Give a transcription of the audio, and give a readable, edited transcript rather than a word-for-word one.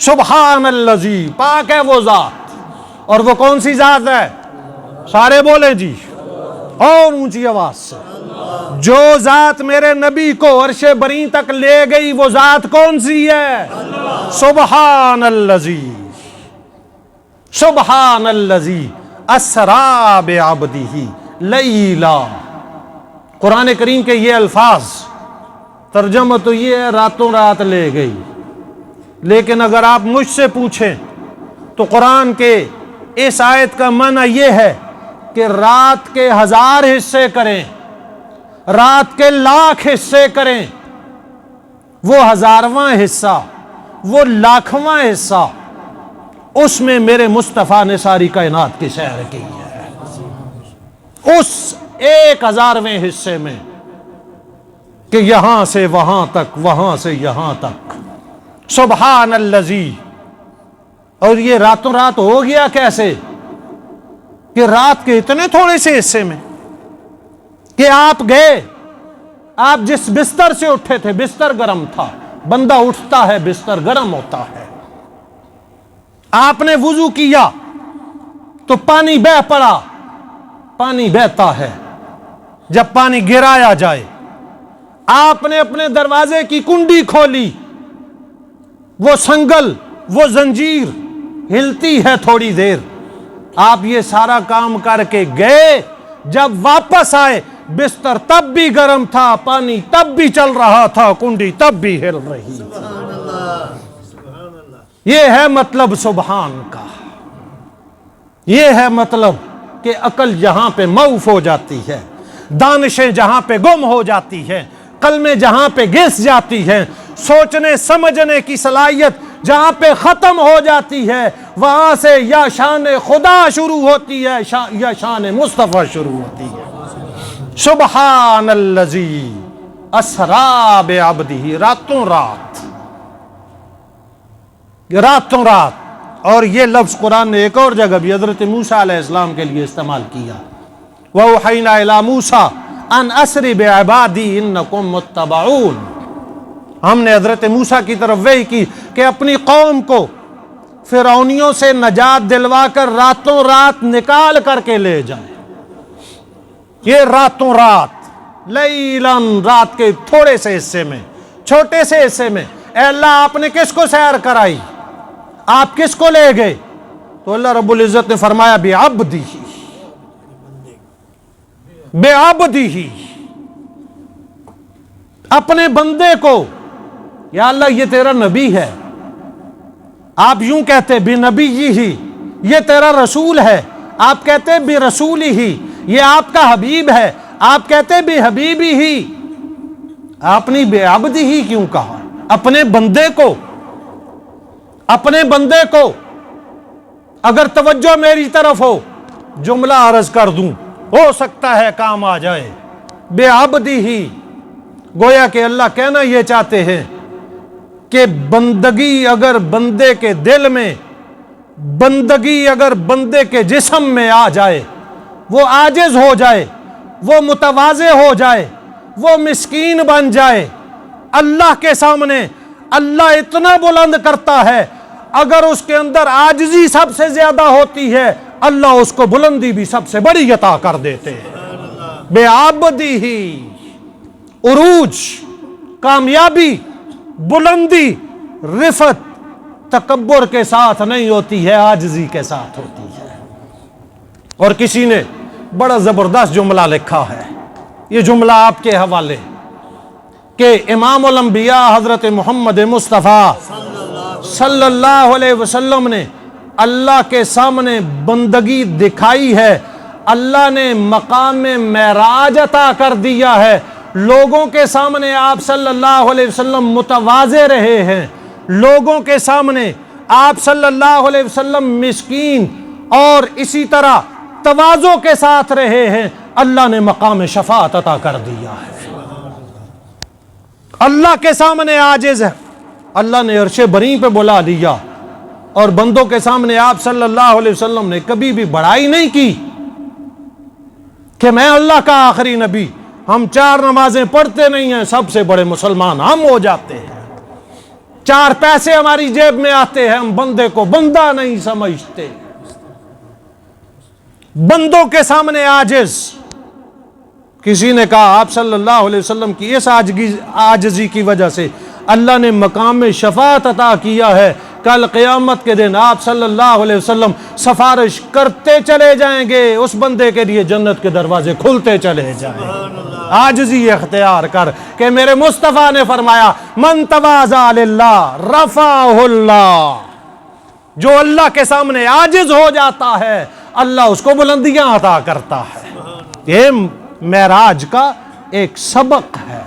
سبحان الذی، پاک ہے وہ ذات، اور وہ کون سی ذات ہے؟ سارے بولیں جی اور اونچی آواز سے، جو ذات میرے نبی کو عرش بری تک لے گئی وہ ذات کون سی ہے؟ سبحان الذی، سبحان الذی اسری بعبدہ لیلا۔ قرآن کریم کے یہ الفاظ ترجمہ تو یہ ہے راتوں رات لے گئی، لیکن اگر آپ مجھ سے پوچھیں تو قرآن کے اس آیت کا معنی یہ ہے کہ رات کے 1000 حصے کریں، رات کے 1,00,000 حصے کریں، وہ 1000واں حصہ، وہ 1,00,000واں حصہ، اس میں میرے مصطفیٰ نے ساری کائنات کی سیر کی ہے، اس 1,000ویں حصے میں، کہ یہاں سے وہاں تک، وہاں سے یہاں تک۔ سبحان الذی۔ اور یہ راتوں رات ہو گیا کیسے؟ کہ رات کے اتنے تھوڑے سے حصے میں کہ آپ گئے، آپ جس بستر سے اٹھے تھے بستر گرم تھا، بندہ اٹھتا ہے بستر گرم ہوتا ہے، آپ نے وضو کیا تو پانی بہہ پڑا، پانی بہتا ہے، جب پانی گرایا جائے، آپ نے اپنے دروازے کی کنڈی کھولی، وہ سنگل، وہ زنجیر ہلتی ہے تھوڑی دیر، آپ یہ سارا کام کر کے گئے، جب واپس آئے بستر تب بھی گرم تھا، پانی تب بھی چل رہا تھا، کنڈی تب بھی ہل رہی تھی۔ یہ ہے مطلب سبحان کا، یہ ہے مطلب کہ عقل جہاں پہ موف ہو جاتی ہے، دانشیں جہاں پہ گم ہو جاتی ہیں، قلمیں جہاں پہ گھس جاتی ہیں، سوچنے سمجھنے کی صلاحیت جہاں پہ ختم ہو جاتی ہے، وہاں سے یا شان خدا شروع ہوتی ہے یا شان مصطفیٰ شروع ہوتی ہے۔ سبحان الذی اسری بعبدہ، راتوں رات، راتوں رات۔ اور یہ لفظ قرآن نے ایک اور جگہ بھی حضرت موسیٰ علیہ السلام کے لیے استعمال کیا، وَأَوْحَيْنَا إِلَىٰ مُوسَىٰ أَنْ أَسْرِ بِعِبَادِي إِنَّكُمْ مُتَّبَعُونَ۔ ہم نے حضرت موسیٰ کی طرف وحی کی کہ اپنی قوم کو فرعونیوں سے نجات دلوا کر راتوں رات نکال کر کے لے جائیں۔ یہ راتوں رات، لیلاً، رات کے تھوڑے سے حصے میں، چھوٹے سے حصے میں، اے اللہ آپ نے کس کو سیر کرائی؟ آپ کس کو لے گئے؟ تو اللہ رب العزت نے فرمایا بعبدہ، بعبدہ، اپنے بندے کو۔ یا اللہ یہ تیرا نبی ہے، آپ یوں کہتے بنبی ہی، یہ تیرا رسول ہے، آپ کہتے برسول ہی، یہ آپ کا حبیب ہے، آپ کہتے بحبیبی ہی، آپ نے بعبدہ ہی کیوں کہا؟ اپنے بندے کو، اپنے بندے کو۔ اگر توجہ میری طرف ہو جملہ عرض کر دوں، ہو سکتا ہے کام آ جائے۔ بعبدہ ہی، گویا کہ اللہ کہنا یہ چاہتے ہیں کہ بندگی اگر بندے کے دل میں، بندگی اگر بندے کے جسم میں آ جائے، وہ عاجز ہو جائے، وہ متواضع ہو جائے، وہ مسکین بن جائے، اللہ کے سامنے اللہ اتنا بلند کرتا ہے، اگر اس کے اندر عاجزی سب سے زیادہ ہوتی ہے، اللہ اس کو بلندی بھی سب سے بڑی عطا کر دیتے ہیں۔ بعبدہ ہی، عروج، کامیابی، بلندی، رفعت تکبر کے ساتھ نہیں ہوتی ہے، عاجزی کے ساتھ ہوتی ہے۔ اور کسی نے بڑا زبردست جملہ لکھا ہے، یہ جملہ آپ کے حوالے، کہ امام الانبیاء حضرت محمد مصطفیٰ صلی اللہ علیہ وسلم نے اللہ کے سامنے بندگی دکھائی ہے، اللہ نے مقام معراج عطا کر دیا ہے، لوگوں کے سامنے آپ صلی اللہ علیہ وسلم متواضع رہے ہیں، لوگوں کے سامنے آپ صلی اللہ علیہ وسلم مسکین اور اسی طرح تواضع کے ساتھ رہے ہیں، اللہ نے مقام شفاعت عطا کر دیا ہے۔ اللہ کے سامنے عاجز ہے، اللہ نے عرش بری پہ بلا لیا، اور بندوں کے سامنے آپ صلی اللہ علیہ وسلم نے کبھی بھی بڑائی نہیں کی کہ میں اللہ کا آخری نبی، ہم 4 نمازیں پڑھتے نہیں ہیں، سب سے بڑے مسلمان ہم ہو جاتے ہیں۔ 4 پیسے ہماری جیب میں آتے ہیں، ہم بندے کو بندہ نہیں سمجھتے، بندوں کے سامنے عاجز۔ کسی نے کہا آپ صلی اللہ علیہ وسلم کی اس عاجزی کی وجہ سے اللہ نے مقام شفاعت عطا کیا ہے، کل قیامت کے دن آپ صلی اللہ علیہ وسلم سفارش کرتے چلے جائیں گے، اس بندے کے لیے جنت کے دروازے کھلتے چلے جائیں گے۔ عاجزی اختیار کر کہ میرے مصطفیٰ نے فرمایا من تواضع للہ رفعہ اللہ، جو اللہ کے سامنے عاجز ہو جاتا ہے اللہ اس کو بلندیاں عطا کرتا ہے۔ یہ معراج کا ایک سبق ہے۔